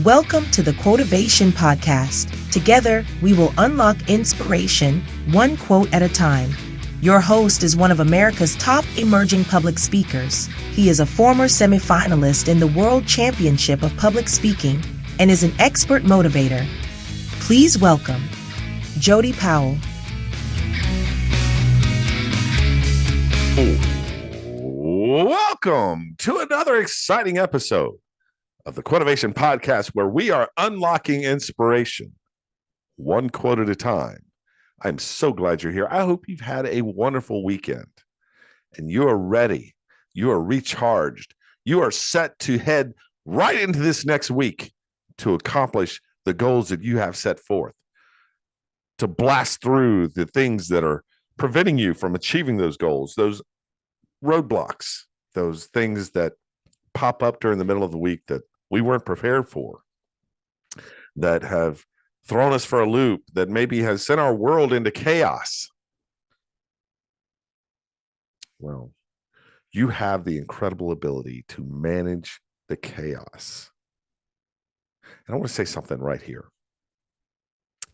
Welcome to the Quotivation Podcast. Together, we will unlock inspiration, one quote at a time. Your host is one of America's top emerging public speakers. He is a former semifinalist in the World Championship of Public Speaking and is an expert motivator. Please welcome Jody Powell. Welcome to another exciting episode of the Quotivation Podcast, where we are unlocking inspiration, one quote at a time. I'm so glad you're here. I hope you've had a wonderful weekend and you are ready. You are recharged. You are set to head right into this next week to accomplish the goals that you have set forth, to blast through the things that are preventing you from achieving those goals, those roadblocks, those things that pop up during the middle of the week that we weren't prepared for, that have thrown us for a loop, that maybe has sent our world into chaos. Well, you have the incredible ability to manage the chaos. And I want to say something right here.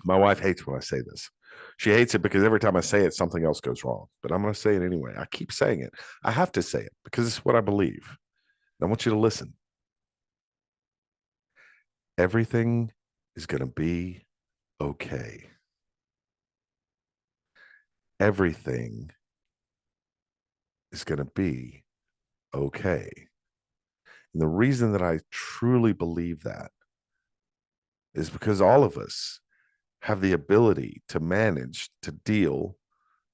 My wife hates when I say this. She hates it because every time I say it, something else goes wrong. But I'm going to say it anyway. I keep saying it. I have to say it because it's what I believe. And I want you to listen. Everything is going to be okay. Everything is going to be okay. And the reason that I truly believe that is because all of us have the ability to manage, to deal,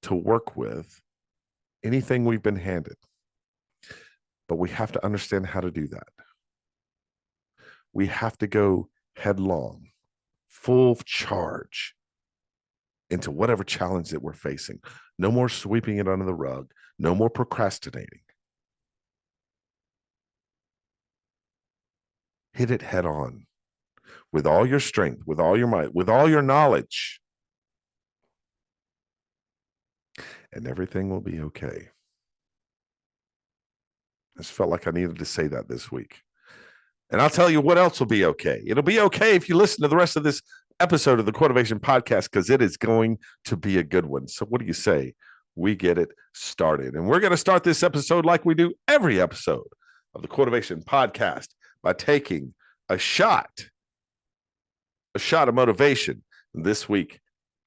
to work with anything we've been handed. But we have to understand how to do that. We have to go headlong, full charge into whatever challenge that we're facing. No more sweeping it under the rug. No more procrastinating. Hit it head on with all your strength, with all your might, with all your knowledge. And everything will be okay. I just felt like I needed to say that this week. And I'll tell you what else will be okay. It'll be okay if you listen to the rest of this episode of the Quotivation Podcast, because it is going to be a good one. So what do you say? We get it started. And we're going to start this episode like we do every episode of the Quotivation Podcast by taking a shot of motivation. This week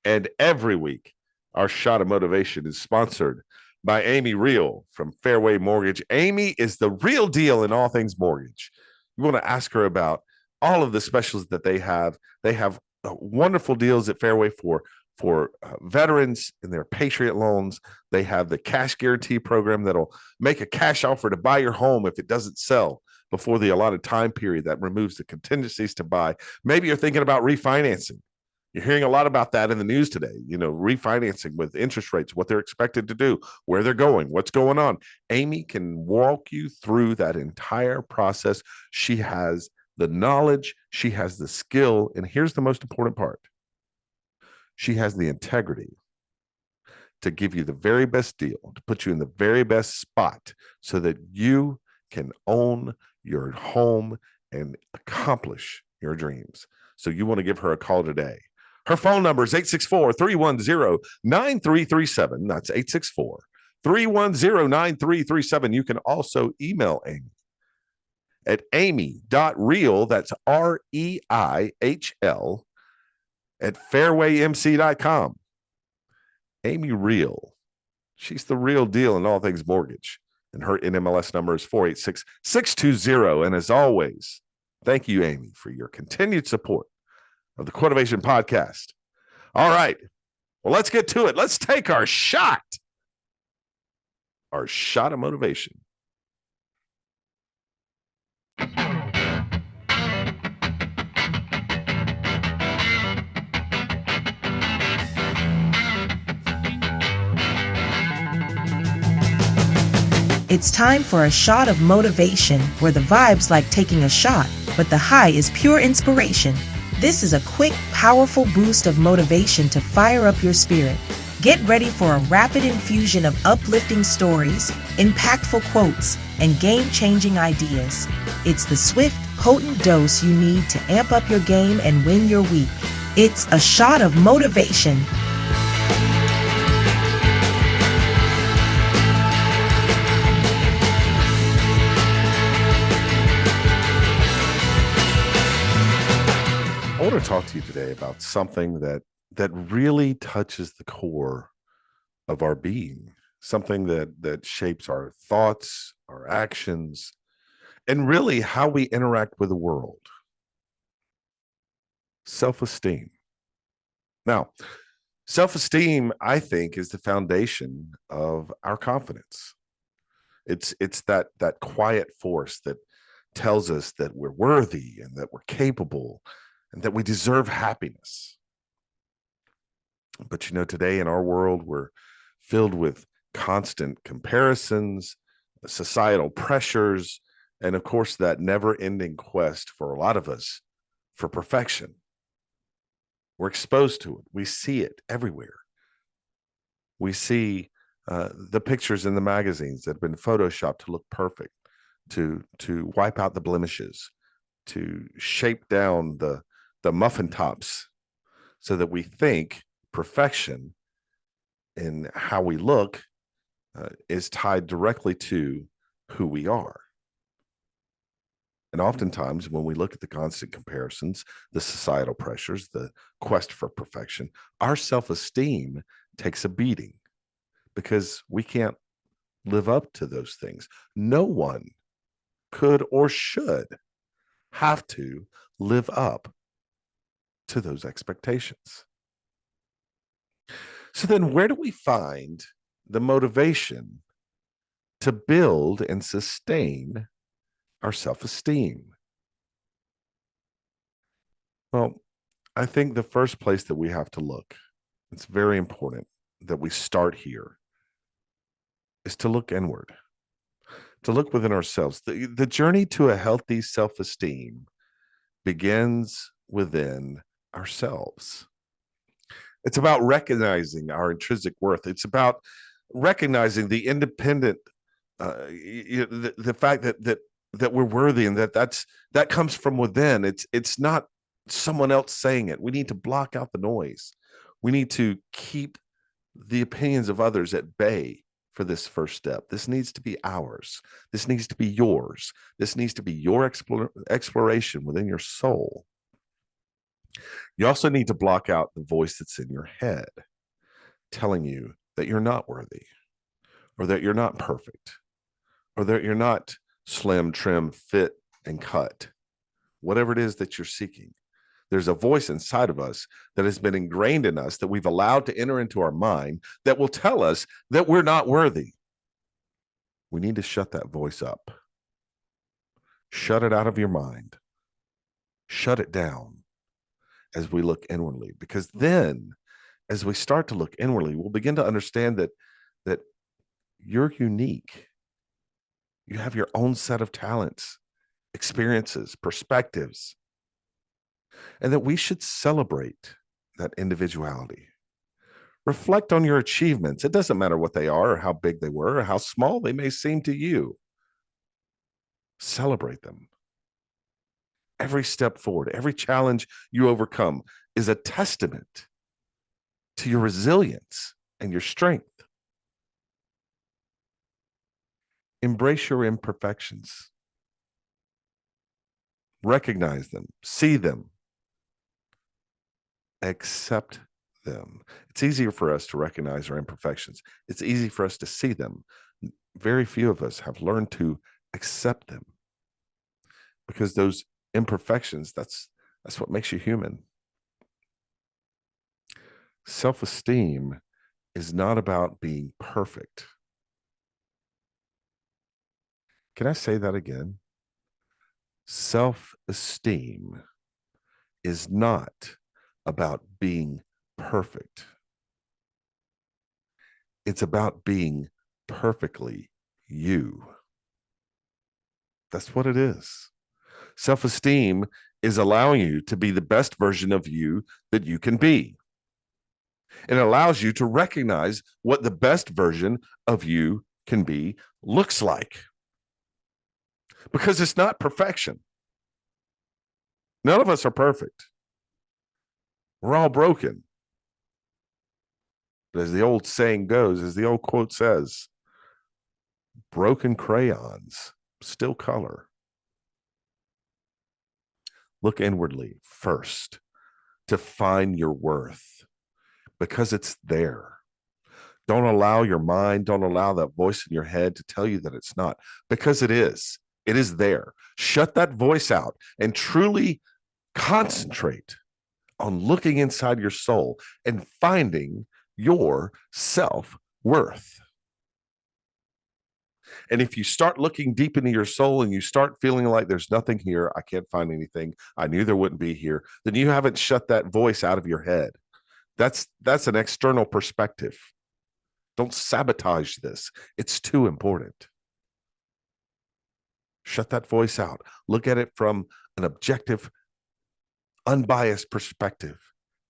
and every week, our shot of motivation is sponsored by Amy Real from Fairway Mortgage. Amy is the real deal in all things mortgage. You want to ask her about all of the specials that they have. They have wonderful deals at Fairway for veterans in their Patriot loans. They have the cash guarantee program that'll make a cash offer to buy your home if it doesn't sell before the allotted time period. That removes the contingencies to buy. Maybe you're thinking about refinancing. You're hearing a lot about that in the news today, refinancing with interest rates, what they're expected to do, where they're going, what's going on. Amy can walk you through that entire process. She has the knowledge, she has the skill, and here's the most important part. She has the integrity to give you the very best deal, to put you in the very best spot so that you can own your home and accomplish your dreams. So you want to give her a call today. Her phone number is 864-310-9337. That's 864-310-9337. You can also email Amy at amy.real, that's REIHL, at fairwaymc.com. Amy Real. She's the real deal in all things mortgage. And her NMLS number is 486-620. And as always, thank you, Amy, for your continued support of the Quotivation Podcast. All right. Well, let's get to it. Let's take our shot of motivation. It's time for a shot of motivation, where the vibe's like taking a shot, but the high is pure inspiration. This is a quick, powerful boost of motivation to fire up your spirit. Get ready for a rapid infusion of uplifting stories, impactful quotes, and game-changing ideas. It's the swift, potent dose you need to amp up your game and win your week. It's a shot of motivation. I want to talk to you today about something that really touches the core of our being, something that shapes our thoughts, our actions, and really how we interact with the world. Self-esteem. Now, self-esteem, I think, is the foundation of our confidence. It's that quiet force that tells us that we're worthy and that we're capable and that we deserve happiness. But today in our world, we're filled with constant comparisons, societal pressures, and of course, that never-ending quest for a lot of us for perfection. We're exposed to it. We see it everywhere. We see the pictures in the magazines that have been photoshopped to look perfect, to wipe out the blemishes, to shape down the muffin tops so that we think perfection in how we look is tied directly to who we are. And oftentimes when we look at the constant comparisons, the societal pressures, the quest for perfection, our self-esteem takes a beating because we can't live up to those things. No one could or should have to live up to those expectations. So then where do we find the motivation to build and sustain our self-esteem? Well, I think the first place that we have to look, it's very important that we start here, is to look inward, to look within ourselves. The journey to a healthy self-esteem begins within ourselves. It's about recognizing our intrinsic worth. It's about recognizing the independent, the fact that we're worthy and that comes from within. It's not someone else saying it. We need to block out the noise. We need to keep the opinions of others at bay for this first step. This needs to be ours. This needs to be yours. This needs to be your exploration within your soul. You also need to block out the voice that's in your head telling you that you're not worthy, or that you're not perfect, or that you're not slim, trim, fit, and cut. Whatever it is that you're seeking, there's a voice inside of us that has been ingrained in us that we've allowed to enter into our mind that will tell us that we're not worthy. We need to shut that voice up. Shut it out of your mind. Shut it down as we look inwardly, because then as we start to look inwardly, we'll begin to understand that you're unique. You have your own set of talents, experiences, perspectives, and that we should celebrate that individuality. Reflect on your achievements. It doesn't matter what they are or how big they were or how small they may seem to you. Celebrate them. Every step forward, every challenge you overcome is a testament to your resilience and your strength. Embrace your imperfections. Recognize them, see them, accept them. It's easier for us to recognize our imperfections. It's easy for us to see them. Very few of us have learned to accept them, because those imperfections, that's what makes you human. Self-esteem is not about being perfect. Can I say that again? Self-esteem is not about being perfect. It's about being perfectly you. That's what it is. Self-esteem is allowing you to be the best version of you that you can be. And it allows you to recognize what the best version of you can be looks like. Because it's not perfection. None of us are perfect. We're all broken. But as the old saying goes, as the old quote says, broken crayons still color. Look inwardly first to find your worth because it's there. Don't allow your mind, don't allow that voice in your head to tell you that it's not, because it is. It is there. Shut that voice out and truly concentrate on looking inside your soul and finding your self-worth. And if you start looking deep into your soul and you start feeling like there's nothing here, I can't find anything, I knew there wouldn't be here, then you haven't shut that voice out of your head. That's an external perspective. Don't sabotage this. It's too important. Shut that voice out. Look at it from an objective, unbiased perspective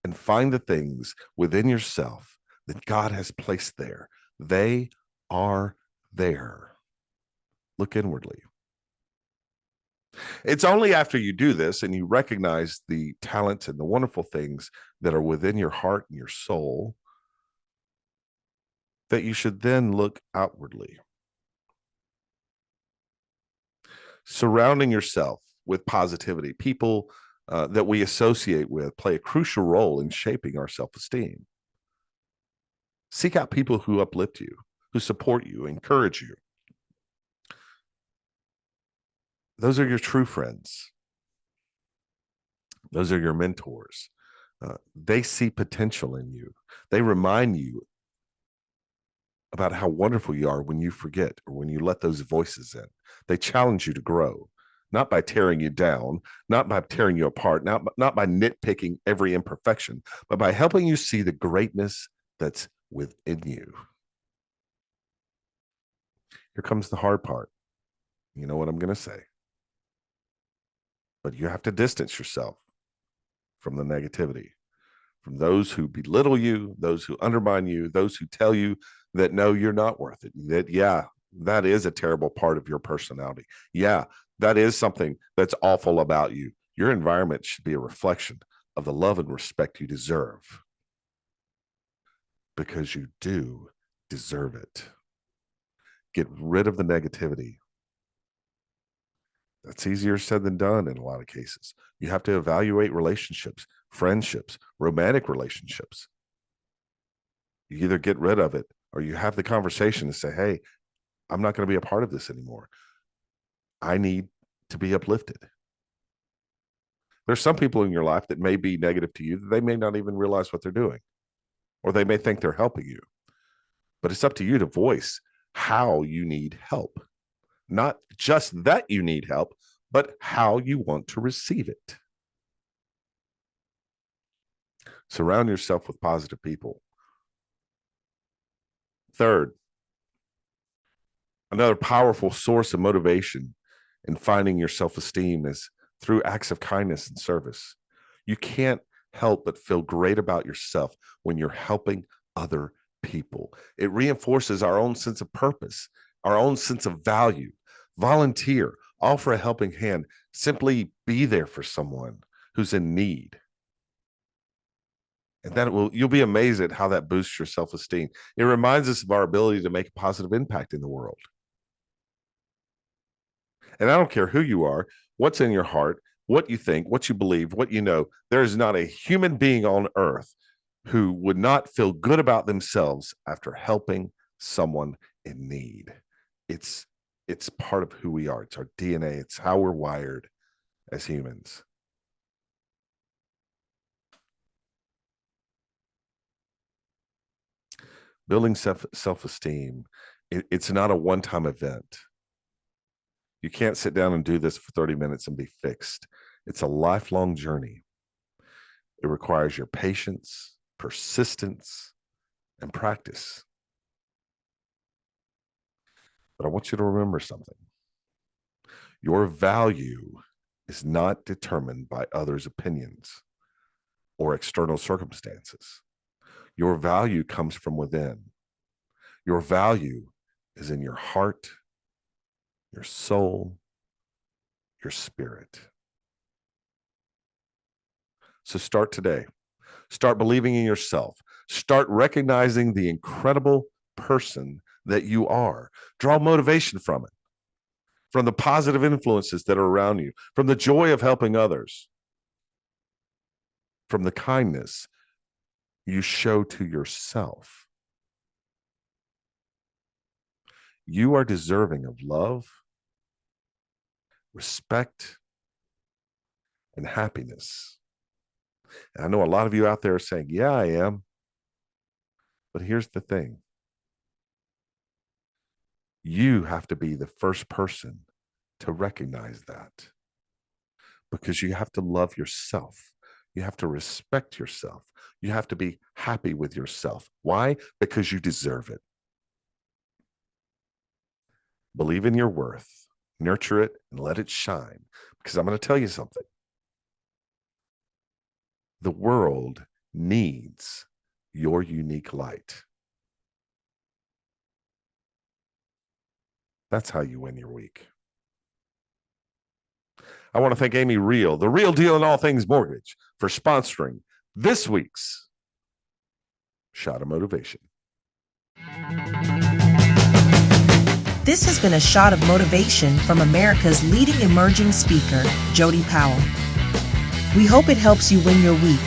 and find the things within yourself that God has placed there. They are there. Look inwardly. It's only after you do this and you recognize the talents and the wonderful things that are within your heart and your soul that you should then look outwardly. Surrounding yourself with positivity, people that we associate with play a crucial role in shaping our self-esteem. Seek out people who uplift you, who support you, encourage you. Those are your true friends. Those are your mentors. They see potential in you. They remind you about how wonderful you are when you forget or when you let those voices in. They challenge you to grow, not by tearing you down, not by tearing you apart, not by nitpicking every imperfection, but by helping you see the greatness that's within you. Here comes the hard part. You know what I'm going to say. But you have to distance yourself from the negativity, from those who belittle you, those who undermine you, those who tell you that, no, you're not worth it. That, yeah, that is a terrible part of your personality. Yeah, that is something that's awful about you. Your environment should be a reflection of the love and respect you deserve, because you do deserve it. Get rid of the negativity. That's easier said than done in a lot of cases. You have to evaluate relationships, friendships, romantic relationships. You either get rid of it or you have the conversation and say, hey, I'm not going to be a part of this anymore. I need to be uplifted. There's some people in your life that may be negative to you that they may not even realize what they're doing, or they may think they're helping you. But it's up to you to voice how you need help. Not just that you need help, but how you want to receive it. Surround yourself with positive people. Third, another powerful source of motivation in finding your self-esteem is through acts of kindness and service. You can't help but feel great about yourself when you're helping other people. It reinforces our own sense of purpose, our own sense of value. Volunteer, offer a helping hand, simply be there for someone who's in need. And you'll be amazed at how that boosts your self-esteem. It reminds us of our ability to make a positive impact in the world. And I don't care who you are, what's in your heart, what you think, what you believe, what you know, there is not a human being on earth who would not feel good about themselves after helping someone in need. It's part of who we are. It's our DNA. It's how we're wired as humans. Building self-esteem, it's not a one-time event. You can't sit down and do this for 30 minutes and be fixed. It's a lifelong journey. It requires your patience, persistence, and practice. But I want you to remember something. Your value is not determined by others' opinions or external circumstances. Your value comes from within. Your value is in your heart, your soul, your spirit. So start today. Start believing in yourself. Start recognizing the incredible person that you are. Draw motivation from it, from the positive influences that are around you, from the joy of helping others, from the kindness you show to yourself. You are deserving of love, respect, and happiness. And I know a lot of you out there are saying, yeah, I am. But here's the thing. You have to be the first person to recognize that, because you have to love yourself. You have to respect yourself. You have to be happy with yourself. Why? Because you deserve it. Believe in your worth, nurture it, and let it shine. Because I'm going to tell you something. The world needs your unique light. That's how you win your week. I want to thank Amy Real, the real deal in all things mortgage, for sponsoring this week's Shot of Motivation. This has been a shot of motivation from America's leading emerging speaker, Jody Powell. We hope it helps you win your week.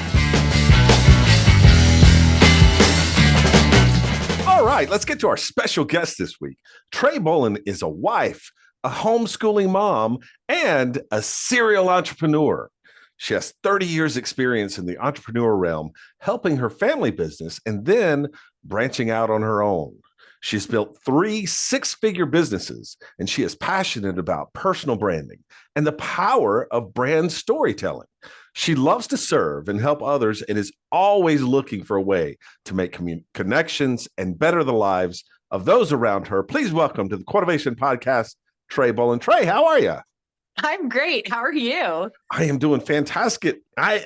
All right, let's get to our special guest this week. Trae Bohlen is a wife, a homeschooling mom, and a serial entrepreneur. She has 30 years experience in the entrepreneur realm, helping her family business and then branching out on her own. She's built 3 six-figure businesses, and she is passionate about personal branding and the power of brand storytelling. She loves to serve and help others and is always looking for a way to make connections and better the lives of those around her. Please welcome to the Quotivation Podcast, Trae Bohlen. Trae, how are you? I'm great. How are you? I am doing fantastic. I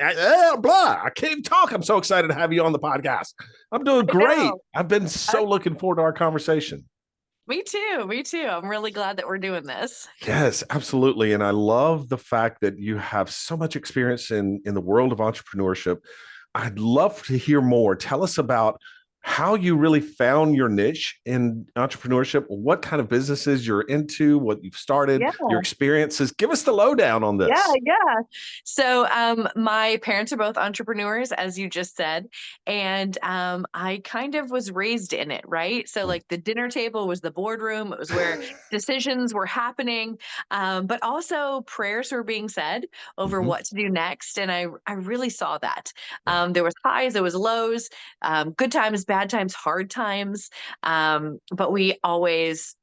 can't even talk. I'm so excited to have you on the podcast. I'm doing great. I've been so looking forward to our conversation. Me too. Me too. I'm really glad that we're doing this. Yes, absolutely. And I love the fact that you have so much experience in the world of entrepreneurship. I'd love to hear more. Tell us about how you really found your niche in entrepreneurship, what kind of businesses you're into, what you've started, your experiences. Give us the lowdown on this. Yeah. So my parents are both entrepreneurs, as you just said, and I kind of was raised in it, right? So like the dinner table was the boardroom. It was where decisions were happening, but also prayers were being said over what to do next. And I really saw that. There was highs, there was lows, good times, bad times, hard times. But we always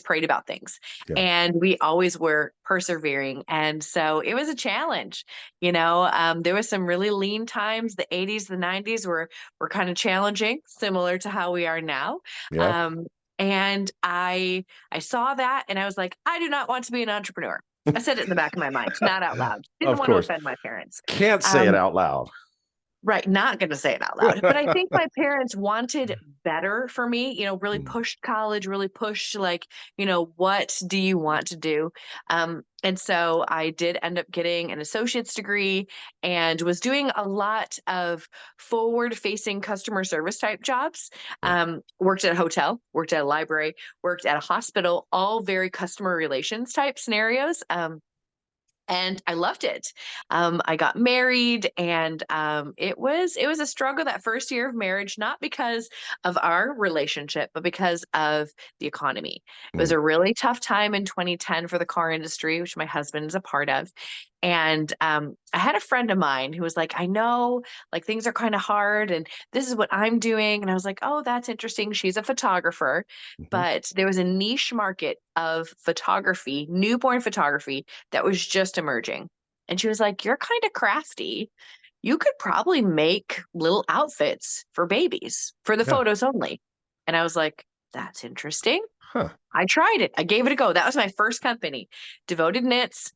prayed about things and we always were persevering. And so it was a challenge, there was some really lean times. The 80s, the 90s were kind of challenging, similar to how we are now. And I saw that and I was like, I do not want to be an entrepreneur. I said it in the back of my mind, not out loud. Didn't want to offend my parents. Can't say it out loud. Right. Not going to say it out loud, but I think my parents wanted better for me, really pushed college, really pushed what do you want to do? And so I did end up getting an associate's degree and was doing a lot of forward facing customer service type jobs. Worked at a hotel, worked at a library, worked at a hospital, all very customer relations type scenarios. And I loved it. I got married and it was a struggle that first year of marriage, not because of our relationship, but because of the economy. It was a really tough time in 2010 for the car industry, which my husband is a part of. And I had a friend of mine who was like, I know like things are kind of hard and this is what I'm doing. And I was like, oh, that's interesting. She's a photographer, but there was a niche market of photography, newborn photography that was just emerging. And she was like, you're kind of crafty. You could probably make little outfits for babies for the photos only. And I was like, that's interesting. I tried it. I gave it a go. That was my first company. Devoted Knits.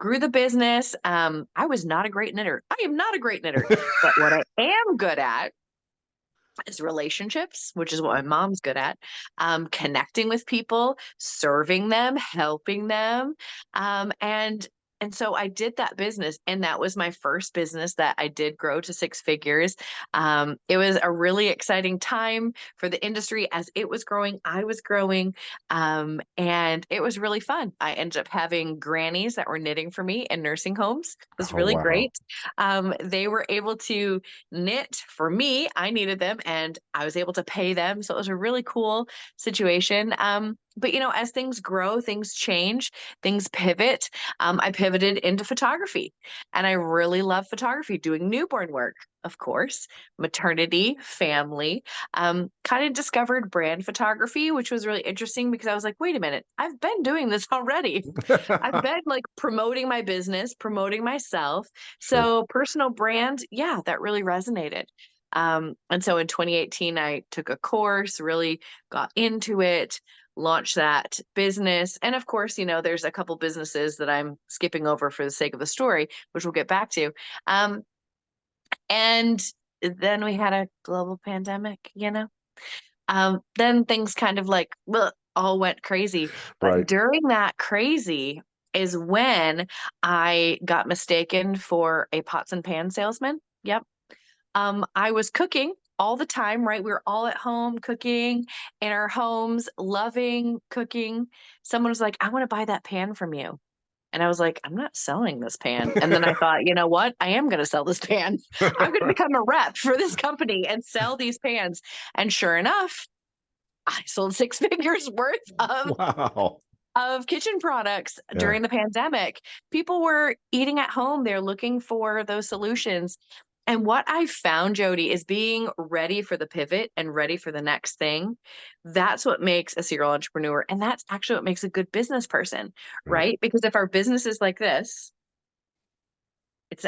Grew the business. I was not a great knitter. I am not a great knitter, but what I am good at is relationships, which is what my mom's good at, connecting with people, serving them, helping them. And so I did that business, and that was my first business that I did grow to six figures. It was a really exciting time for the industry as it was growing. I was growing, and it was really fun. I ended up having grannies that were knitting for me in nursing homes. It was Oh, really wow. great. They were able to knit for me. I needed them, and I was able to pay them. So it was a really cool situation. But as things grow, things change, things pivot. I pivoted into photography, and I really love photography, doing newborn work, of course, maternity, family. Kind of discovered brand photography, which was really interesting because I was like, wait a minute, I've been doing this already. I've been like promoting my business, promoting myself. Sure. So personal brand, yeah, that really resonated. And so in 2018, I took a course, really got into it, launched that business. And of course, there's a couple businesses that I'm skipping over for the sake of the story, which we'll get back to. And then we had a global pandemic. Then things kind of like all went crazy. But Right. during that crazy is when I got mistaken for a pots and pan salesman. Yep. I was cooking all the time, right? We were all at home cooking in our homes, loving cooking. Someone was like, I want to buy that pan from you. And I was like, I'm not selling this pan. And then I thought, you know what? I am going to sell this pan. I'm going to become a rep for this company and sell these pans. And sure enough, I sold six figures worth Wow. of kitchen products Yeah. during the pandemic. People were eating at home. They're looking for those solutions. And what I found, Jody, is being ready for the pivot and ready for the next thing. That's what makes a serial entrepreneur. And that's actually what makes a good business person, Right. right? Because if our business is like this, it's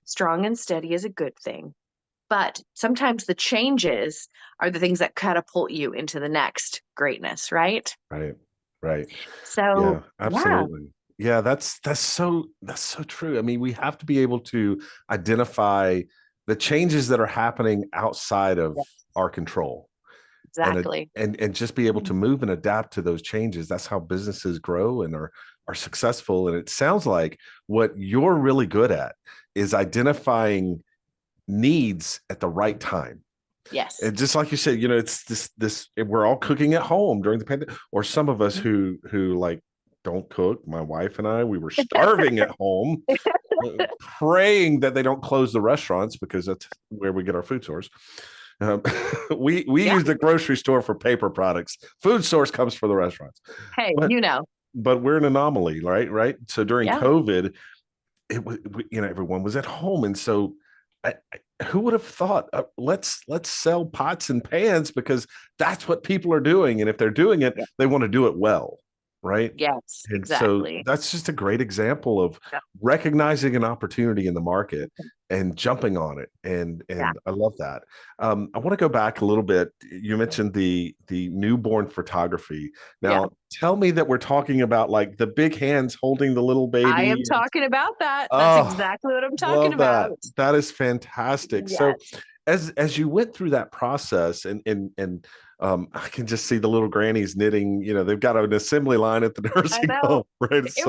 strong and steady is a good thing. But sometimes the changes are the things that catapult you into the next greatness, right? Right. Right. Yeah, So, yeah, absolutely. Yeah, that's so true. I mean, we have to be able to identify the changes that are happening outside of yeah, our control and exactly. and just be able to move and adapt to those changes. That's how businesses grow and are successful. And it sounds like what you're really good at is identifying needs at the right time. Yes. And just like you said, it's this we're all cooking at home during the pandemic, or some of us who like don't cook. My wife and I, we were starving at home, praying that they don't close the restaurants because that's where we get our food source. Um, we Yeah. use the grocery store for paper products. Food source comes for the restaurants, Hey, but we're an anomaly, right? Right. So during yeah. COVID, it was everyone was at home, and so who would have thought let's sell pots and pans because that's what people are doing, and if they're doing it, Yeah. they want to do it well, right? Yes, And so exactly. that's just a great example of Yeah. recognizing an opportunity in the market and jumping on it. Yeah. And I love that. I want to go back a little bit. You mentioned the newborn photography. Yeah. Now, tell me that we're talking about like the big hands holding the little I baby. am talking about that. That's Oh, exactly what I'm talking love that. about. That is fantastic. So Yes. as you went through that process and I can just see the little grannies knitting, they've got an assembly line at the I nursing know. home, right? It was It's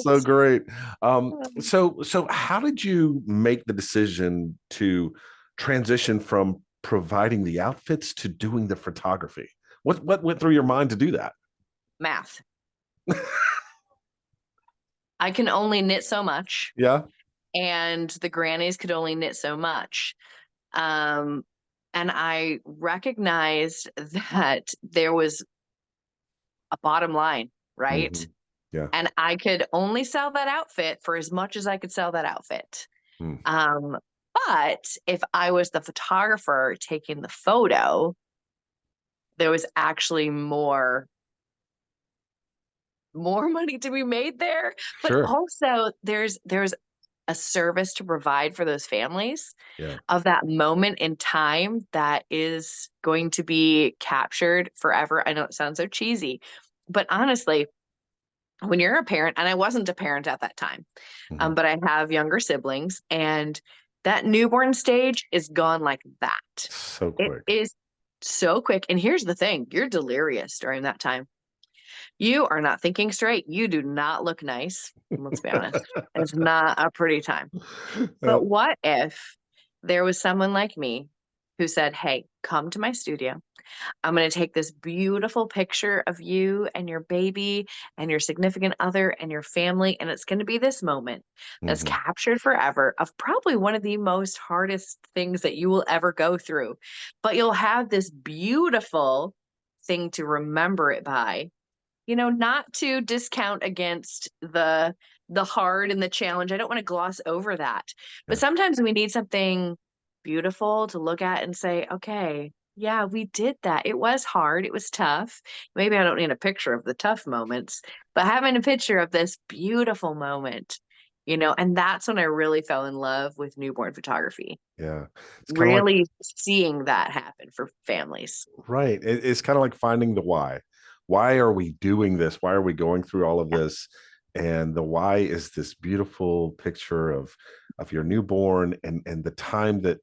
so great. great. So how did you make the decision to transition from providing the outfits to doing the photography? What went through your mind to do that? Math. I can only knit so much, Yeah. and the grannies could only knit so much. Um, and I recognized that there was a bottom line, right? Mhm. Yeah. And I could only sell that outfit for as much as I could sell that outfit. Mm. Um, but if I was the photographer taking the photo, there was actually more money to be made there. But Sure. also there's a service to provide for those families Yeah. of that moment in time that is going to be captured forever. I know it sounds so cheesy, but honestly, when you're a parent, and I wasn't a parent at that time, Mhm. but I have younger siblings, and that newborn stage is gone like that. So It quick. is so quick. And here's the thing, you're delirious during that time. You are not thinking straight. You do not look nice. Let's be honest. It's not a pretty time. Yep. But what if there was someone like me who said, hey, come to my studio. I'm going to take this beautiful picture of you and your baby and your significant other and your family. And it's going to be this moment that's Mhm. captured forever of probably one of the most hardest things that you will ever go through. But you'll have this beautiful thing to remember it by, not to discount against the hard and the challenge. I don't want to gloss over that. But Yeah. sometimes we need something beautiful to look at and say, okay, yeah, we did that. It was hard. It was tough. Maybe I don't need a picture of the tough moments, but having a picture of this beautiful moment, and that's when I really fell in love with newborn photography, Yeah. It's kind of like, really seeing that happen for families. right. It's kind of like finding the why. Why are we doing this? Why are we going through all of Yeah. this? And the why is this beautiful picture of your newborn and the time that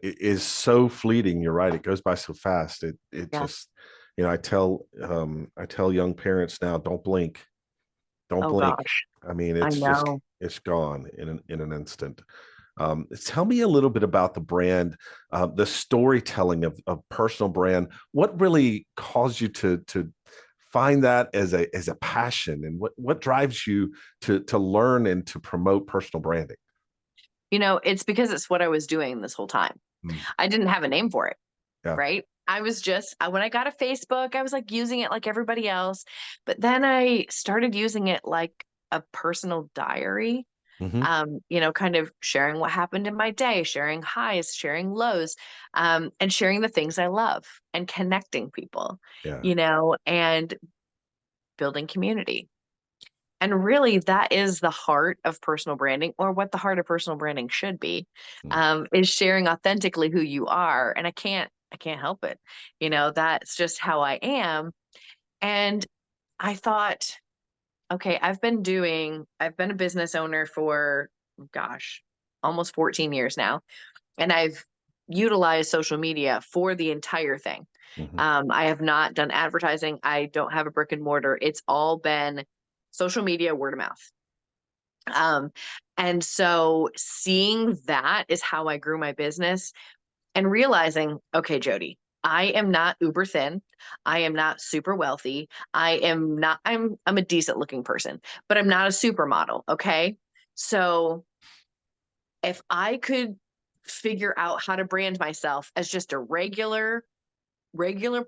it is so fleeting. You're right. It goes by so fast. It Yeah. just, I tell young parents now, don't blink. Don't Oh blink. gosh, I mean, I know. it's gone in an instant. Tell me a little bit about the brand, the storytelling of personal brand. What really caused you to find that as a passion, and what drives you to learn and to promote personal branding? It's because it's what I was doing this whole time. Mm, I didn't have a name for it, yeah. right? I was just, when I got a Facebook, I was like using it like everybody else. But then I started using it like a personal diary, Hmm. kind of sharing what happened in my day, sharing highs, sharing lows, and sharing the things I love and connecting people, Yeah. and building community. And really, that is the heart of personal branding, or what the heart of personal branding should be, Mm. is sharing authentically who you are. And I can't help it. That's just how I am. And I thought, okay, I've been a business owner for, gosh, almost 14 years now. And I've utilized social media for the entire thing. Hmm. I have not done advertising. I don't have a brick and mortar. It's all been social media, word of mouth. Um, and so seeing that is how I grew my business, and realizing, okay, Jody, I am not uber thin. I am not super wealthy. I'm a decent looking person, but I'm not a supermodel. Okay. So if I could figure out how to brand myself as just a regular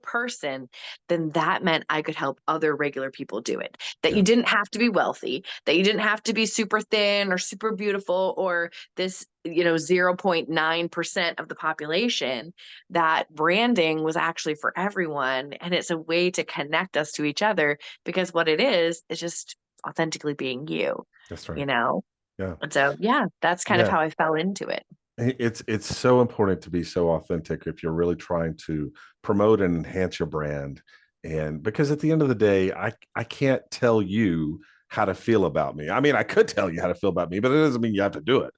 person, then that meant I could help other regular people do it. That you Yeah. didn't have to be wealthy, that you didn't have to be super thin or super beautiful or this, 0.9% of the population. That branding was actually for everyone. And it's a way to connect us to each other, because what it is just authentically being you, That's you right. know? Yeah. And so, yeah, that's kind of Yeah. how I fell into it. It's so important to be so authentic if you're really trying to promote and enhance your brand. And because at the end of the day, I can't tell you how to feel about me. I mean, I could tell you how to feel about me, but it doesn't mean you have to do it.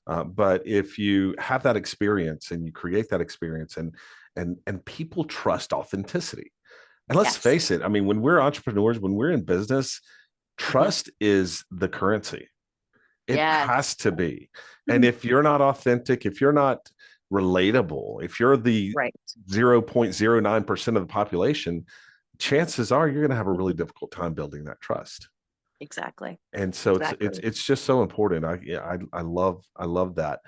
But if you have that experience and you create that experience, and people trust authenticity. And let's Yes. face it, I mean, when we're entrepreneurs, when we're in business, Mhm. trust is the currency. It Yes. has to be. And if you're not authentic, if you're not relatable, if you're the Right. 0.09% of the population, chances are you're going to have a really Mhm. difficult time building that trust. Exactly. And so Exactly. it's just so important. I love that.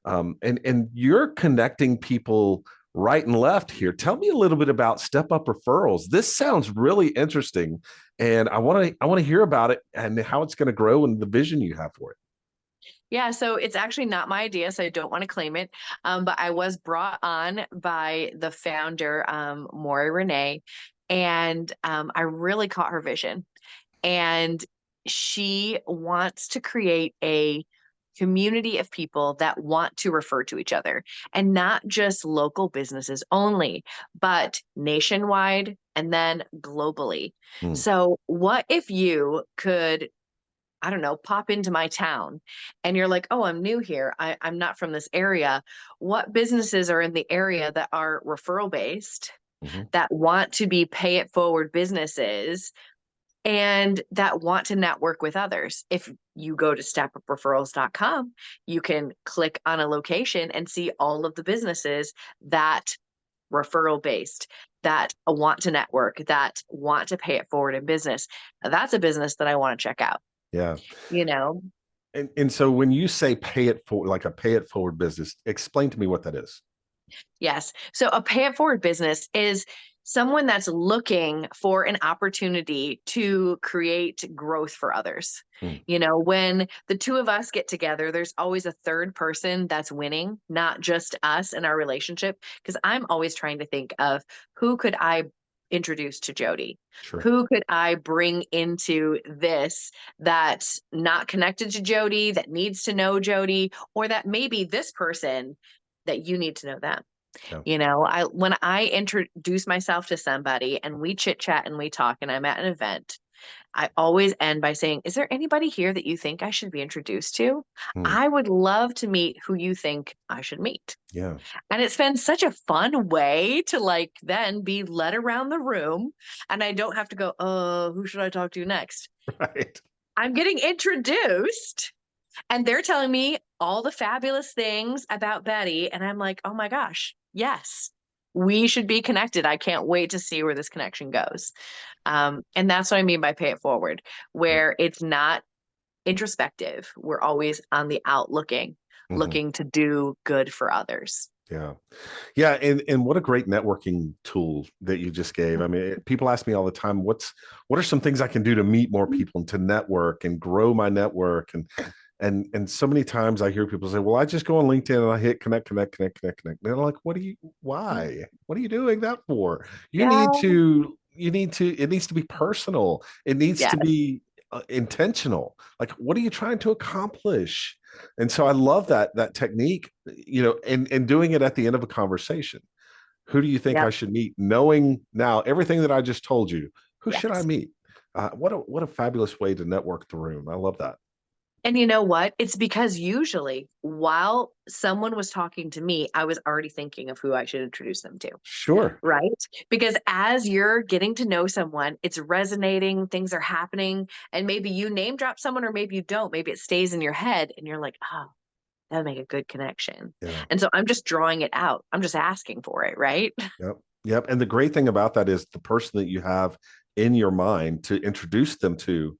And you're connecting people right and left here. Tell me a little bit about Step Up Referrals. This sounds really interesting, and I want to hear about it and how it's going to grow and the vision you have for it. Yeah, so it's actually not my idea, so I don't want to claim it. But I was brought on by the founder, Maury Renee, and I really caught her vision. And she wants to create a community of people that want to refer to each other, and not just local businesses only, but nationwide and then globally. Hmm. So, what if you could I don't know, pop into my town and you're like, oh, I'm new here. I'm not from this area. What businesses are in the area that are referral based, Mhm. that want to be pay it forward businesses and that want to network with others? If you go to stepupreferrals.com, you can click on a location and see all of the businesses that referral based, that want to network, that want to pay it forward in business. That's a business that I want to check out, Yeah. you know? And so when you say pay it forward, like a pay it forward business, explain to me what that is. Yes. So a pay it forward business is someone that's looking for an opportunity to create growth for others. Mm. When the two of us get together, there's always a third person that's winning, not just us in our relationship. Because I'm always trying to think of who could I introduce to Jody? Sure. Who could I bring into this that's not connected to Jody, that needs to know Jody, or that maybe this person that you need to know them? Yeah. When I introduce myself to somebody and we chit chat and we talk and I'm at an event, I always end by saying, is there anybody here that you think I should be introduced to? Mm. I would love to meet who you think I should meet. Yeah. And it's been such a fun way to then be led around the room. And I don't have to go, oh, who should I talk to next? Right. I'm getting introduced and they're telling me all the fabulous things about Betty. And I'm like, oh my gosh, yes, we should be connected. I can't wait to see where this connection goes. And that's what I mean by pay it forward, Yeah. where it's not introspective. We're always on the out Mhm. looking to do good for others. Yeah. Yeah. And what a great networking tool that you just gave. I mean, people ask me all the time, what are some things I can do to meet more people and to network and grow my network? And so many times I hear people say, well, I just go on LinkedIn and I hit connect. And they're like, why? What are you doing that for? Yeah. It needs to be personal. It needs Yeah. to be intentional. Like, what are you trying to accomplish? And so I love that technique, and doing it at the end of a conversation. Who do you think Yep. I should meet? Knowing now everything that I just told you, who should I Yes. meet? What a fabulous way to network the room. I love that. And you know what? It's because usually while someone was talking to me, I was already thinking of who I should introduce them to. Sure. Right? Because as you're getting to know someone, it's resonating, things are happening, and maybe you name drop someone or maybe you don't. Maybe it stays in your head and you're like, oh, that'll make a good connection. Yeah. And so I'm just drawing it out. I'm just asking for it, right? Yep. Yep. And the great thing about that is the person that you have in your mind to introduce them to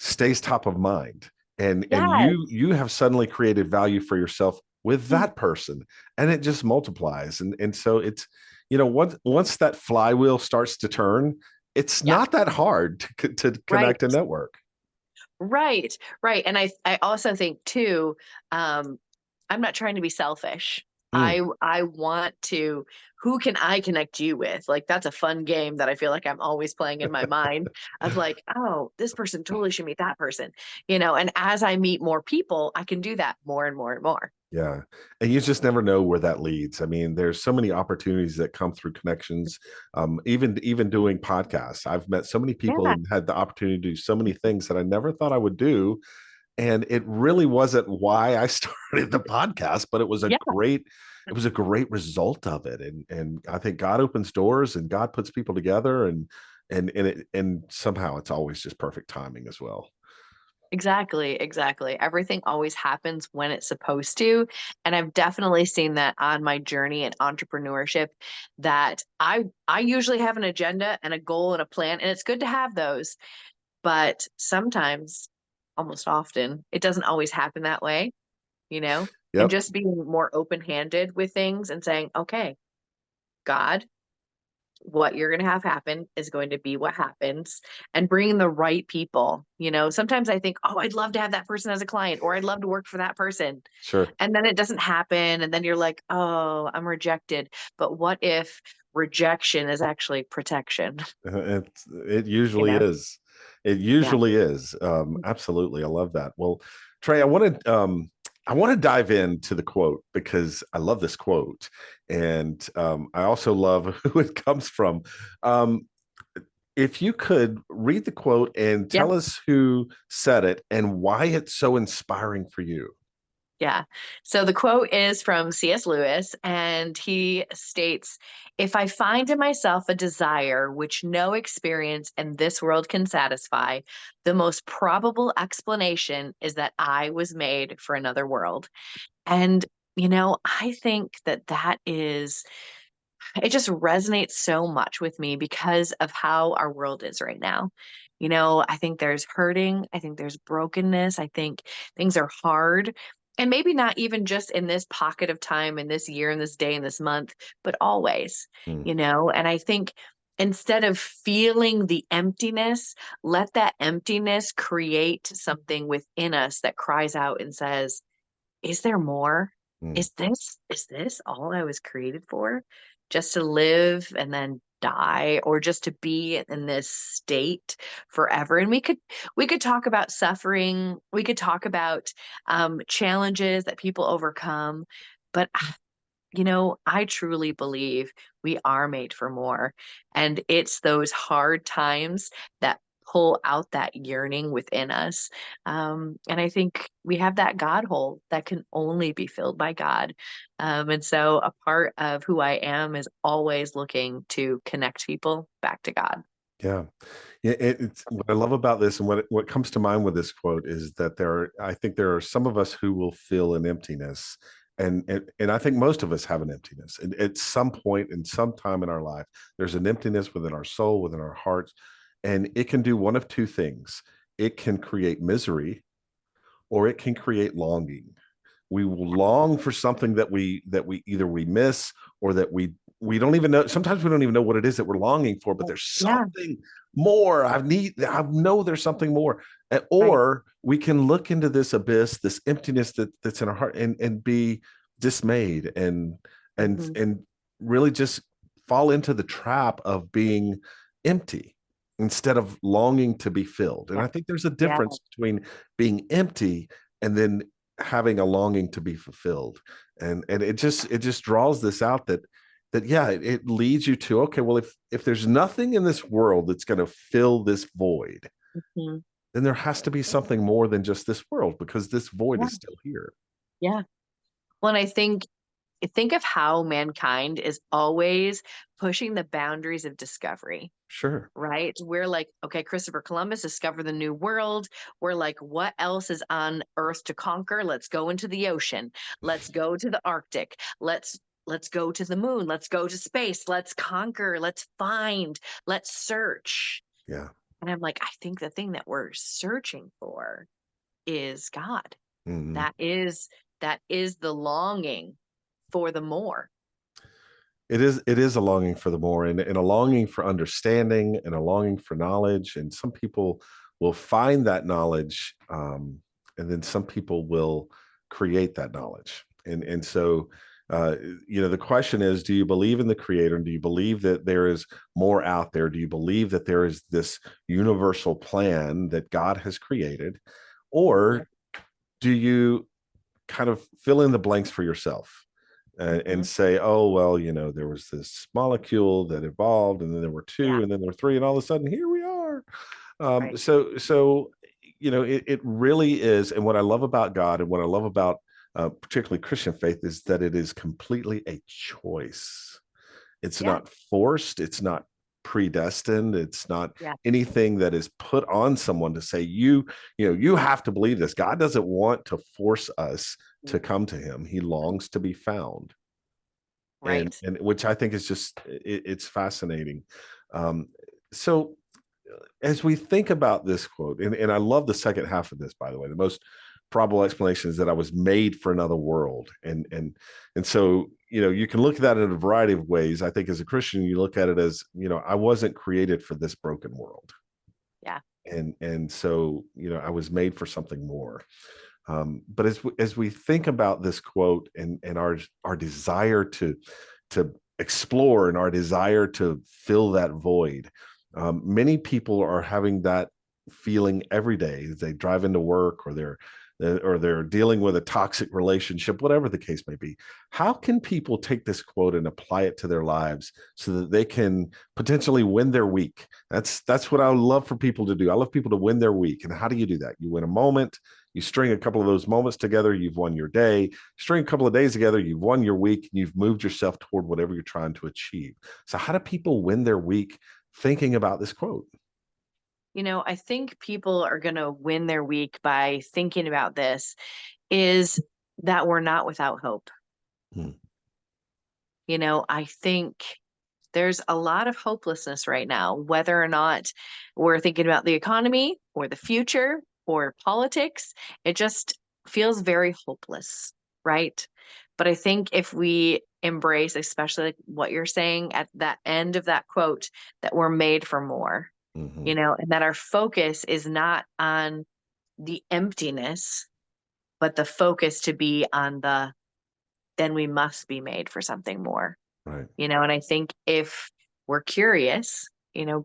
stays top of mind. And Yes. you have suddenly created value for yourself with that person, and it just multiplies. And so it's, once that flywheel starts to turn, it's Yeah. not that hard to Right. connect and network. Right. Right. And I also think too, I'm not trying to be selfish. Mm. I want to, who can I connect you with? Like that's a fun game that I feel like I'm always playing in my mind of like, oh, this person totally should meet that person, and as I meet more people, I can do that more and more and more. Yeah. And you just never know where that leads. I mean, there's so many opportunities that come through connections. Even doing podcasts. I've met so many people Yeah. and had the opportunity to do so many things that I never thought I would do. And it really wasn't why I started the podcast, but it was a Yeah. great result of it. And I think God opens doors and God puts people together, and somehow it's always just perfect timing as well. Exactly, exactly. Everything always happens when it's supposed to. And I've definitely seen that on my journey in entrepreneurship, that I usually have an agenda and a goal and a plan, and it's good to have those. But sometimes, almost often, it doesn't always happen that way, and Yep. just being more open-handed with things and saying, okay, God, what you're going to have happen is going to be what happens, and bringing the right people. Sometimes I think, oh, I'd love to have that person as a client, or I'd love to work for that person. Sure. And then it doesn't happen. And then you're like, oh, I'm rejected. But what if rejection is actually protection? It usually is. It Yeah. usually is. Absolutely. I love that. Well, Trae, I want to dive into the quote because I love this quote. And I also love who it comes from. Um, if you could read the quote and Yeah. tell us who said it and why it's so inspiring for you. Yeah. So the quote is from C.S. Lewis, and he states, "If I find in myself a desire which no experience in this world can satisfy, the most probable explanation is that I was made for another world." And, I think that is it just resonates so much with me because of how our world is right now. I think there's hurting. I think there's brokenness. I think things are hard. And maybe not even just in this pocket of time, in this year, in this day, in this month, but always, Mm, And I think instead of feeling the emptiness, let that emptiness create something within us that cries out and says, is there more? mm. Is this all I was created for? Just to live and then die, or just to be in this state forever? And we could talk about suffering, we could talk about challenges that people overcome, but I truly believe we are made for more. And it's those hard times that pull out that yearning within us. And I think we have that God hole that can only be filled by God. And so a part of who I am is always looking to connect people back to God. Yeah. Yeah. It's what I love about this, and what comes to mind with this quote is that I think there are some of us who will feel an emptiness. And I think most of us have an emptiness. And at some point in some time in our life, there's an emptiness within our soul, within our hearts. And it can do one of two things. It can create misery, or it can create longing. We will long for something that we either we miss, or that we don't even know. Sometimes we don't even know what it is that we're longing for, but there's Yeah, something more. I know there's something more. right. Or we can look into this abyss, this emptiness that's in our heart, and be dismayed, and Hmm. and really just fall into the trap of being empty instead of longing to be filled. And Yeah, I think there's a yeah, difference between being empty and then having a longing to be fulfilled. And it just draws this out that yeah, it leads you to, okay, well, if there's nothing in this world that's going to fill this void, hmm, then there has to be something more than just this world, because this void yeah, is still here. yeah. Well, and I think of how mankind is always pushing the boundaries of discovery. Sure. Right? We're like, okay, Christopher Columbus discovered the new world. We're like, what else is on Earth to conquer? Let's go into the ocean. Let's go to the Arctic. Let's go to the moon. Let's go to space. Let's conquer. Let's find. Let's search. Yeah. And I'm like, I think the thing that we're searching for is God. Mhm. That is the longing for the more. It is a longing for the more, and a longing for understanding, and a longing for knowledge. And some people will find that knowledge, and then some people will create that knowledge. And so uh, the question is, do you believe in the creator? And do you believe that there is more out there? Do you believe that there is this universal plan that God has created? Yeah. Or do you kind of fill in the blanks for yourself, and Hmm. say, oh, well, there was this molecule that evolved, and then there were Yeah. two, and then there were three, and all of a sudden here we are. Right. So it really is. And what I love about God, and what I love about particularly Christian faith, is that it is completely a choice. It's Yeah. not forced. It's not predestined. It's not Yeah. anything that is put on someone to say, you have to believe this. God doesn't want to force us to come to him. He longs to be found. and Right. and which I think is just it's fascinating. Um, so as we think about this quote, and I love the second half of this, by the way, the most probable explanation is that I was made for another world. And so you can look at that in a variety of ways. I think as a Christian, you look at it as, I wasn't created for this broken world. Yeah. And so I was made for something more. But as we think about this quote, and our desire to explore, and our desire to fill that void, many people are having that feeling every day as they drive into work, or or they're dealing with a toxic relationship, whatever the case may be. How can people take this quote and apply it to their lives so that they can potentially win their week? That's what I love for people to do. I love people to win their week. And how do you do that? You win a moment, you string a couple of those moments together, you've won your day. String a couple of days together, you've won your week, and you've moved yourself toward whatever you're trying to achieve. So how do people win their week thinking about this quote? I think people are going to win their week by thinking about this, is that we're not without hope. Hmm. I think there's a lot of hopelessness right now, whether or not we're thinking about the economy or the future or politics. It just feels very hopeless, right? But I think if we embrace, especially like what you're saying at that end of that quote, that we're made for more, Mm-hmm. and that our focus is not on the emptiness, but the focus to be on then we must be made for something more. Right. And I think if we're curious,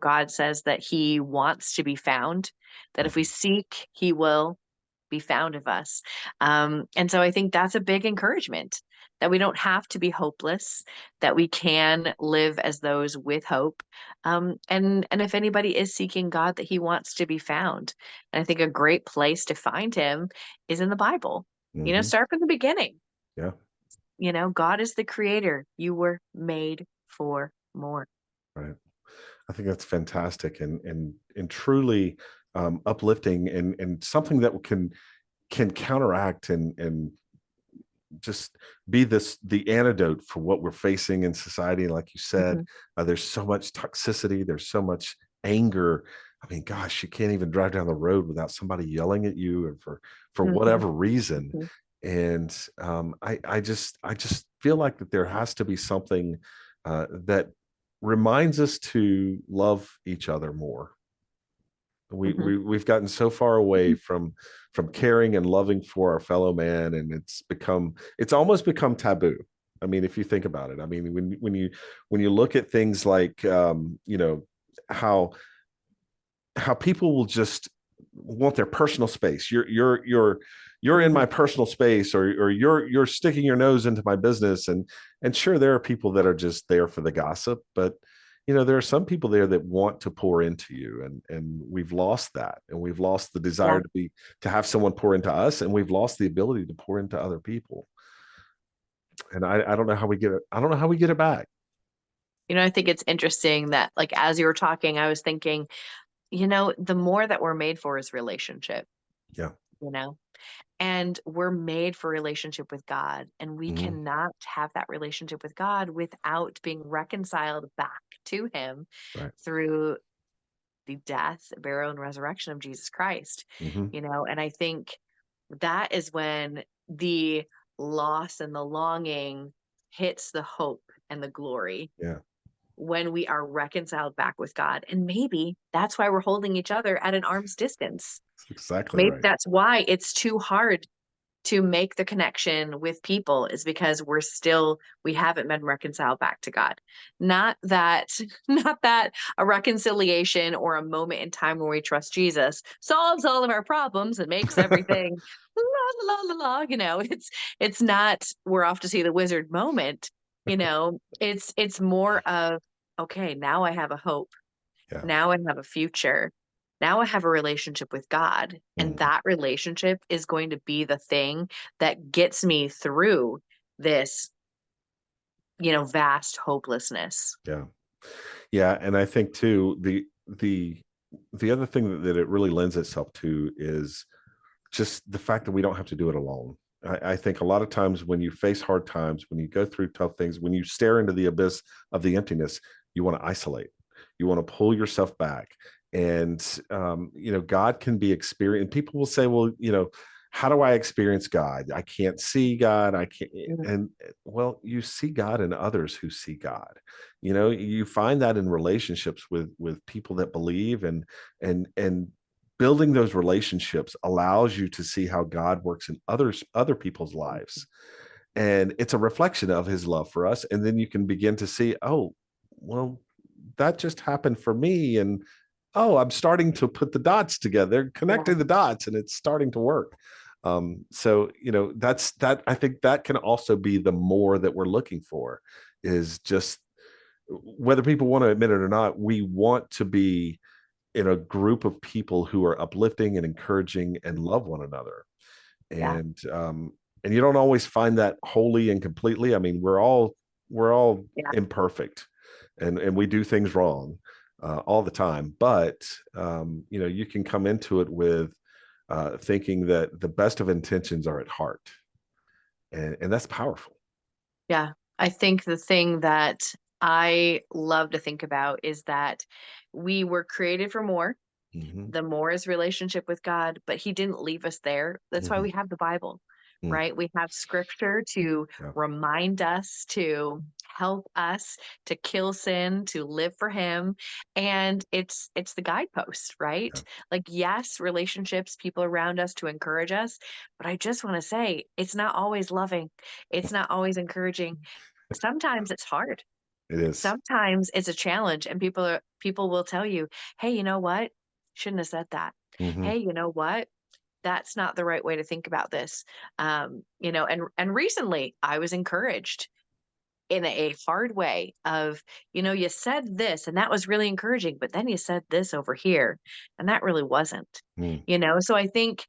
God says that he wants to be found, that if we seek, he will be found of us. And so I think that's a big encouragement, that we don't have to be hopeless, that we can live as those with hope. And if anybody is seeking God, that he wants to be found. And I think a great place to find him is in the Bible. Mm-hmm. Start from the beginning. Yeah. God is the creator. You were made for more. Right. I think that's fantastic and truly uplifting and something that can counteract and just be the antidote for what we're facing in society. Like you said, there's so much toxicity, there's so much anger. I mean, gosh, you can't even drive down the road without somebody yelling at you, or for whatever reason. And I just feel like that there has to be something that reminds us to love each other more. We've gotten so far away from caring and loving for our fellow man, and it's almost become taboo. I mean, if you think about it, I mean, when you look at things like how people will just want their personal space. You're in my personal space, or you're sticking your nose into my business, and sure, there are people that are just there for the gossip, but there are some people there that want to pour into you, and we've lost that, and we've lost the desire to have someone pour into us, and we've lost the ability to pour into other people. And I don't know how we get it. I don't know how we get it back. I think it's interesting that, like, as you were talking, I was thinking, the more that we're made for is relationship. Yeah. And we're made for relationship with God, and we cannot have that relationship with God without being reconciled back to him through the death, burial, and resurrection of Jesus Christ. And I think that is when the loss and the longing hits the hope and the glory. Yeah. When we are reconciled back with God. And maybe that's why we're holding each other at an arm's distance. That's exactly Maybe right. that's why it's too hard to make the connection with people, is because we haven't been reconciled back to God. Not that a reconciliation or a moment in time where we trust Jesus solves all of our problems and makes everything la la la la. It's not we're off to see the wizard moment. It's more of, okay, now I have a hope. Yeah. Now I have a future. Now I have a relationship with God, and that relationship is going to be the thing that gets me through this, vast hopelessness. Yeah. Yeah. And I think too, the other thing that it really lends itself to is just the fact that we don't have to do it alone. I think a lot of times when you face hard times, when you go through tough things, when you stare into the abyss of the emptiness, you want to isolate, you want to pull yourself back. And, God can be experienced. People will say, well, how do I experience God? I can't see God. I can't. And well, you see God in others who see God. You find that in relationships with people that believe, and building those relationships allows you to see how God works in other people's lives. And it's a reflection of his love for us. And then you can begin to see, oh, well, that just happened for me. And I'm starting to put the dots together, connecting the dots, and it's starting to work. So, I think that can also be the more that we're looking for, is just, whether people want to admit it or not, we want to be in a group of people who are uplifting and encouraging and love one another. Yeah. And you don't always find that wholly and completely. I mean, we're all Yeah. imperfect, and we do things wrong all the time. But you can come into it with thinking that the best of intentions are at heart, and that's powerful. Yeah. I think the thing that I love to think about is that we were created for more. Mm-hmm. The more is relationship with God, but he didn't leave us there. That's why Mm-hmm. we have the Bible, Mm. right? We have scripture to Yeah. remind us, to help us to kill sin, to live for him. And it's the guidepost, right? Yeah. Like, yes, relationships, people around us to encourage us, but I just want to say it's not always loving. It's not always encouraging. Sometimes it's hard. It is. Sometimes it's a challenge, and people will tell you, "Hey, you know what? Shouldn't have said that. Mm-hmm. Hey, you know what? That's not the right way to think about this." And recently I was encouraged in a hard way of, you said this and that was really encouraging, but then you said this over here and that really wasn't. Mm. So I think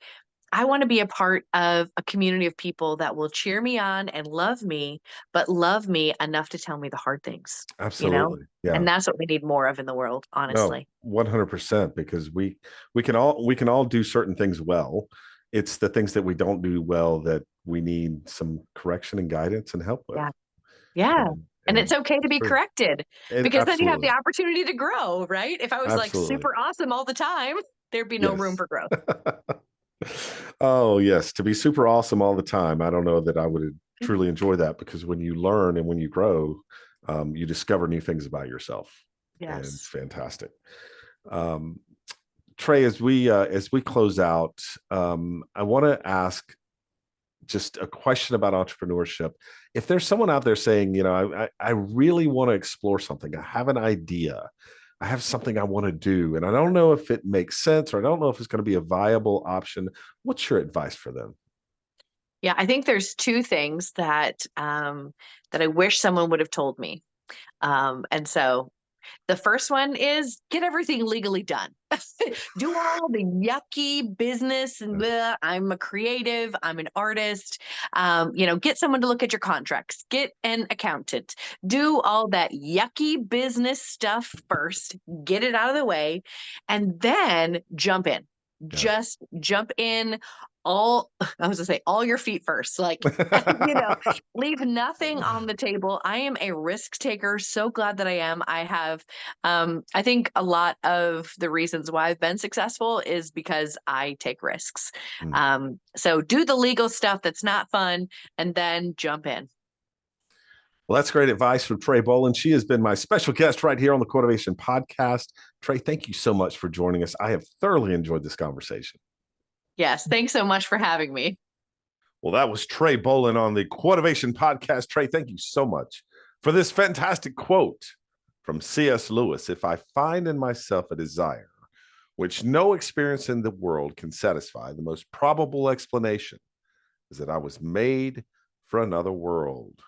I want to be a part of a community of people that will cheer me on and love me, but love me enough to tell me the hard things, you know? Absolutely. Yeah. And that's what we need more of in the world, No, honestly. 100%, because we can all do certain things well. It's the things that we don't do well that we need some correction and guidance and help with. Yeah. Yeah. And it's And okay to it's be true. corrected, And because then you have the absolutely. opportunity to grow, right? If I was like Absolutely. super awesome all the time, there'd be no room Yes. for growth. Oh, yes. To be super awesome all the time. I don't know that I would truly enjoy that, because when you learn and when you grow, you discover new things about yourself. And it's Yes. fantastic. Um, Trae, as we close out, I want to ask just a question about entrepreneurship. If there's someone out there saying, I really want to explore something, I have an idea, I have something I want to do, and I don't know if it makes sense, or I don't know if it's going to be a viable option, what's your advice for them? Yeah, I think there's two things that I wish someone would have told me. And so the first one is get everything legally done. Do all the yucky business and blah. I'm a creative, I'm an artist. Get someone to look at your contracts, get an accountant, do all that yucky business stuff first, get it out of the way, and then jump in. Yeah. Just jump in all, I was gonna say all your feet first, like, leave nothing on the table. I am a risk taker. So glad that I am. I think a lot of the reasons why I've been successful is because I take risks. So do the legal stuff that's not fun and then jump in. Well, that's great advice from Trae Bohlen. She has been my special guest right here on the Quotivation Podcast. Trae, thank you so much for joining us. I have thoroughly enjoyed this conversation. Yes. Thanks so much for having me. Well, that was Trae Bohlen on the Quotivation Podcast. Trae, thank you so much for this fantastic quote from C.S. Lewis. If I find in myself a desire which no experience in the world can satisfy, the most probable explanation is that I was made for another world.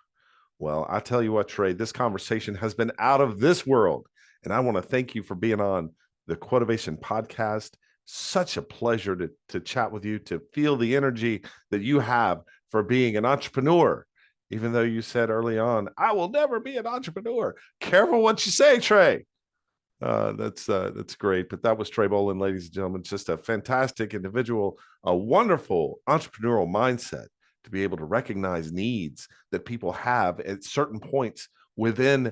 Well, I tell you what, Trae, this conversation has been out of this world. And I want to thank you for being on the Quotivation Podcast. Such a pleasure to chat with you, to feel the energy that you have for being an entrepreneur. Even though you said early on, I will never be an entrepreneur. Careful what you say, Trae. That's great. But that was Trae Bohlen, ladies and gentlemen. Just a fantastic individual, a wonderful entrepreneurial mindset to be able to recognize needs that people have at certain points within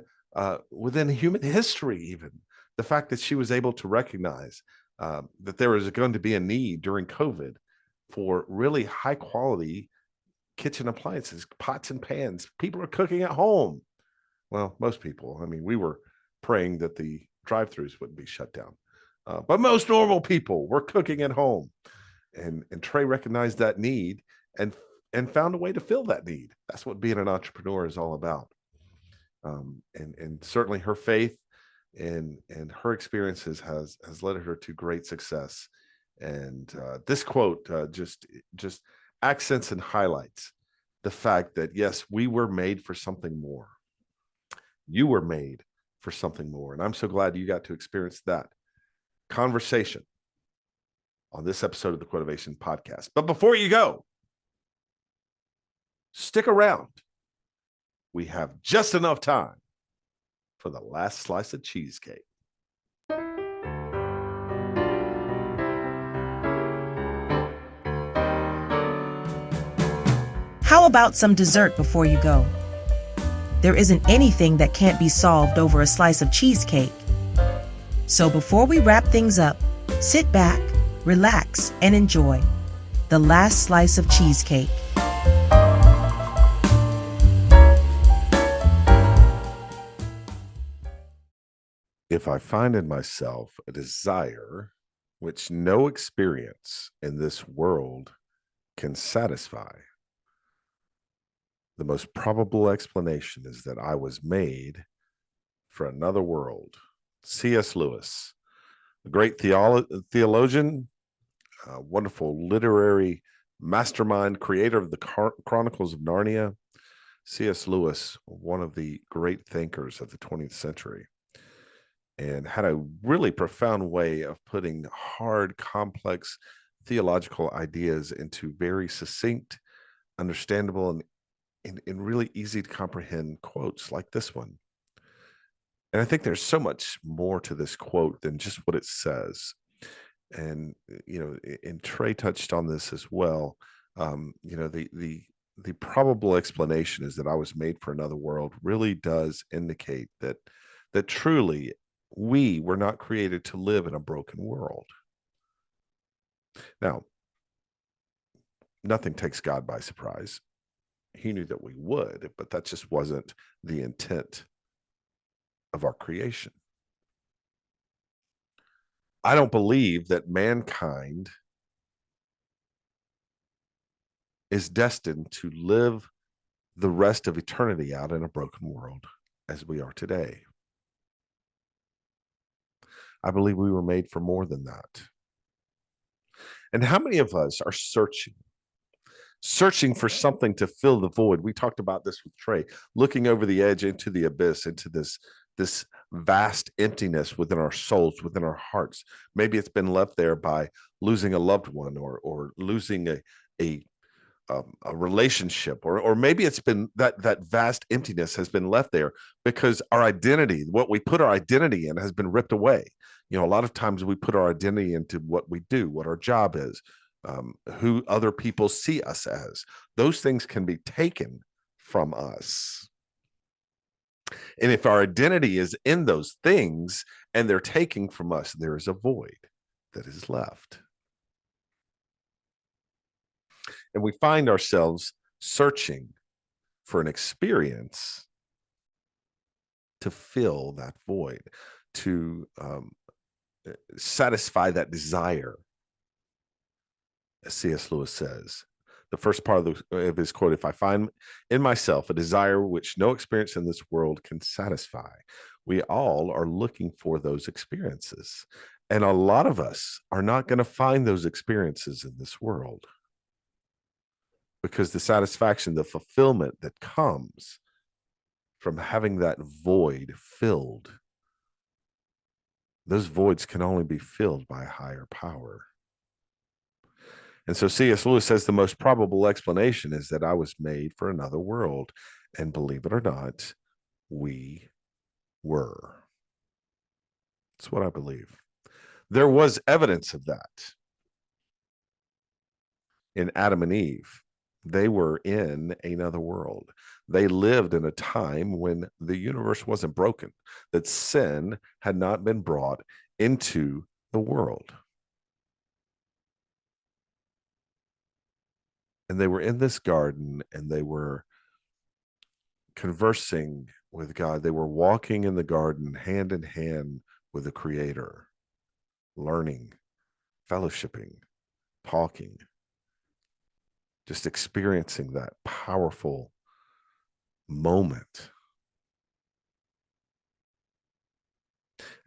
human history. Even the fact that she was able to recognize that there is going to be a need during COVID for really high quality kitchen appliances, pots and pans. People are cooking at home. Well, most people. I mean, we were praying that the drive-thrus wouldn't be shut down, but most normal people were cooking at home, and Trae recognized that need and found a way to fill that need. That's what being an entrepreneur is all about. And certainly her faith and her experiences has led her to great success And this quote just accents and highlights the fact that, yes, we were made for something more. You were made for something more. And I'm so glad you got to experience that conversation on this episode of the Quotivation Podcast. But before you go, stick around. We have just enough time for the last slice of cheesecake. How about some dessert before you go? There isn't anything that can't be solved over a slice of cheesecake. So before we wrap things up, sit back, relax, and enjoy the last slice of cheesecake. If I find in myself a desire which no experience in this world can satisfy, the most probable explanation is that I was made for another world. C.S. Lewis, a great theologian, wonderful literary mastermind, creator of the Chronicles of Narnia. C.S. Lewis, one of the great thinkers of the 20th century, and had a really profound way of putting hard, complex theological ideas into very succinct, understandable, and really easy to comprehend quotes like this one. And I think there's so much more to this quote than just what it says. And, and Trae touched on this as well. The probable explanation is that I was made for another world really does indicate that truly we were not created to live in a broken world. Now, nothing takes God by surprise. He knew that we would, but that just wasn't the intent of our creation. I don't believe that mankind is destined to live the rest of eternity out in a broken world as we are today. I believe we were made for more than that. And how many of us are searching for something to fill the void? We talked about this with Trae, looking over the edge into the abyss, into this vast emptiness within our souls, within our hearts. Maybe it's been left there by losing a loved one or losing a relationship, or maybe it's been that vast emptiness has been left there because our identity, what we put our identity in, has been ripped away. A lot of times we put our identity into what we do, what our job is, who other people see us as. Those things can be taken from us. And if our identity is in those things and they're taking from us, there is a void that is left. And we find ourselves searching for an experience to fill that void, to satisfy that desire. As C.S. Lewis says, the first part of his quote, if I find in myself a desire which no experience in this world can satisfy, we all are looking for those experiences. And a lot of us are not going to find those experiences in this world, because the satisfaction, the fulfillment that comes from having that void filled, those voids can only be filled by a higher power. And so C.S. Lewis says the most probable explanation is that I was made for another world. And believe it or not, we were. That's what I believe. There was evidence of that in Adam and Eve. They were in another world. They lived in a time when the universe wasn't broken, that sin had not been brought into the world. And they were in this garden and they were conversing with God. They were walking in the garden hand in hand with the Creator, learning, fellowshipping, talking, just experiencing that powerful moment.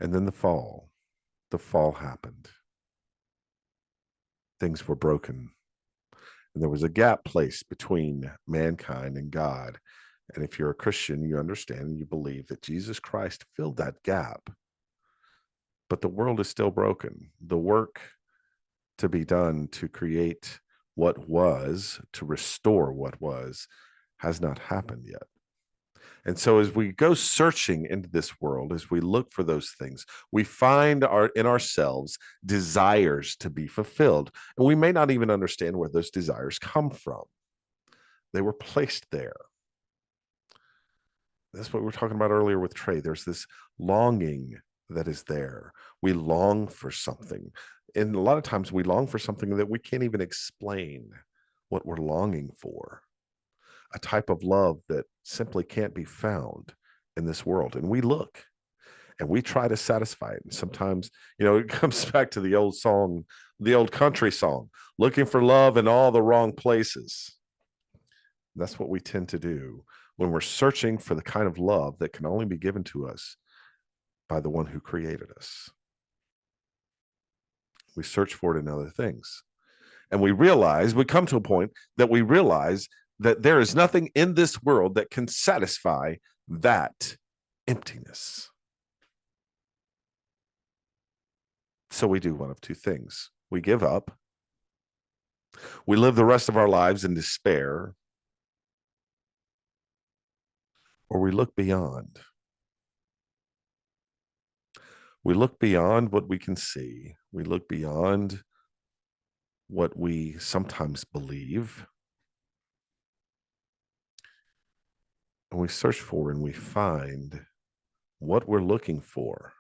And then the fall happened. things were broken. And there was a gap placed between mankind and God. And if you're a Christian, you understand and you believe that Jesus Christ filled that gap. But the world is still broken. The work to be done to create what was, to restore what was, has not happened yet. And so as we go searching into this world, as we look for those things, we find in ourselves desires to be fulfilled. And we may not even understand where those desires come from. They were placed there. That's what we were talking about earlier with Trae. There's this longing that is there. We long for something. And a lot of times we long for something that we can't even explain what we're longing for. A type of love that simply can't be found in this world. And we look and we try to satisfy it. And sometimes, it comes back to the old song, the old country song, looking for love in all the wrong places. That's what we tend to do when we're searching for the kind of love that can only be given to us by the one who created us. We search for it in other things. And we come to a point that we realize that there is nothing in this world that can satisfy that emptiness. So we do one of two things. We give up. We live the rest of our lives in despair. Or we look beyond. We look beyond what we can see. We look beyond what we sometimes believe. And we search for and we find what we're looking for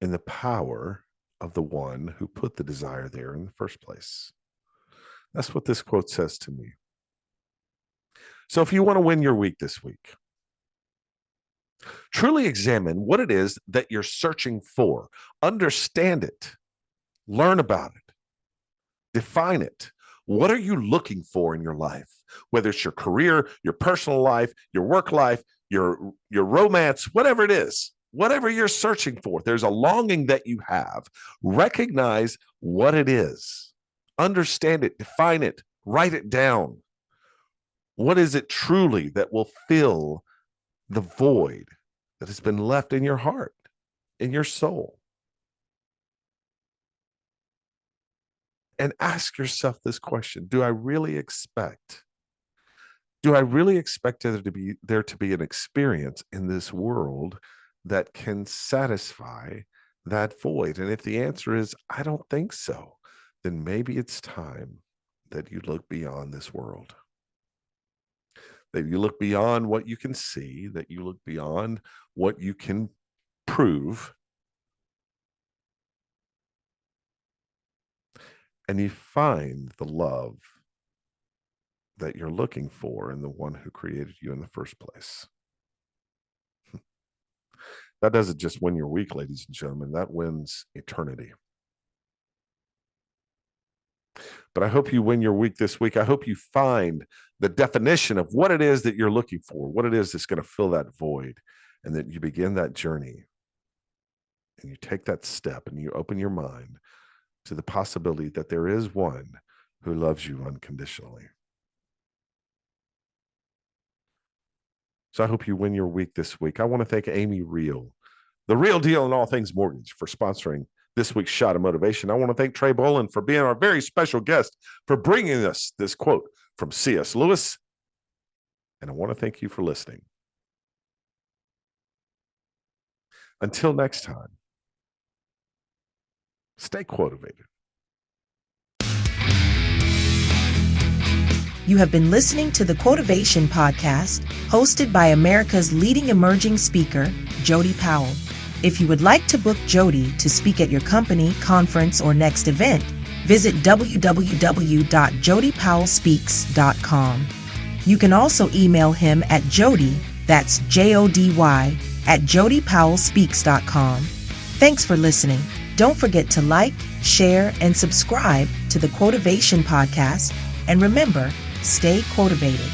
in the power of the one who put the desire there in the first place. That's what this quote says to me. So if you want to win your week this week, truly examine what it is that you're searching for. Understand it. Learn about it. Define it. What are you looking for in your life? Whether it's your career, your personal life, your work life, your romance, whatever it is, whatever you're searching for, there's a longing that you have. Recognize what it is. Understand it, define it, write it down. What is it truly that will fill the void that has been left in your heart, in your soul? And ask yourself this question: do I really expect there to be an experience in this world that can satisfy that void? And if the answer is, I don't think so, then maybe it's time that you look beyond this world. That you look beyond what you can see, that you look beyond what you can prove, and you find the love that you're looking for in the one who created you in the first place. That doesn't just win your week, ladies and gentlemen. That wins eternity. But I hope you win your week this week. I hope you find the definition of what it is that you're looking for, what it is that's going to fill that void, and that you begin that journey and you take that step and you open your mind to the possibility that there is one who loves you unconditionally. So I hope you win your week this week. I want to thank Amy Real, the real deal in all things mortgage, for sponsoring this week's Shot of Motivation. I want to thank Trae Bohlen for being our very special guest, for bringing us this quote from C.S. Lewis. And I want to thank you for listening. Until next time, stay quotivated. You have been listening to the Quotivation Podcast, hosted by America's leading emerging speaker, Jody Powell. If you would like to book Jody to speak at your company, conference, or next event, visit www.jodypowellspeaks.com. You can also email him at Jody, that's Jody, at jodypowellspeaks.com. Thanks for listening. Don't forget to like, share, and subscribe to the Quotivation Podcast. And remember, stay quotivated.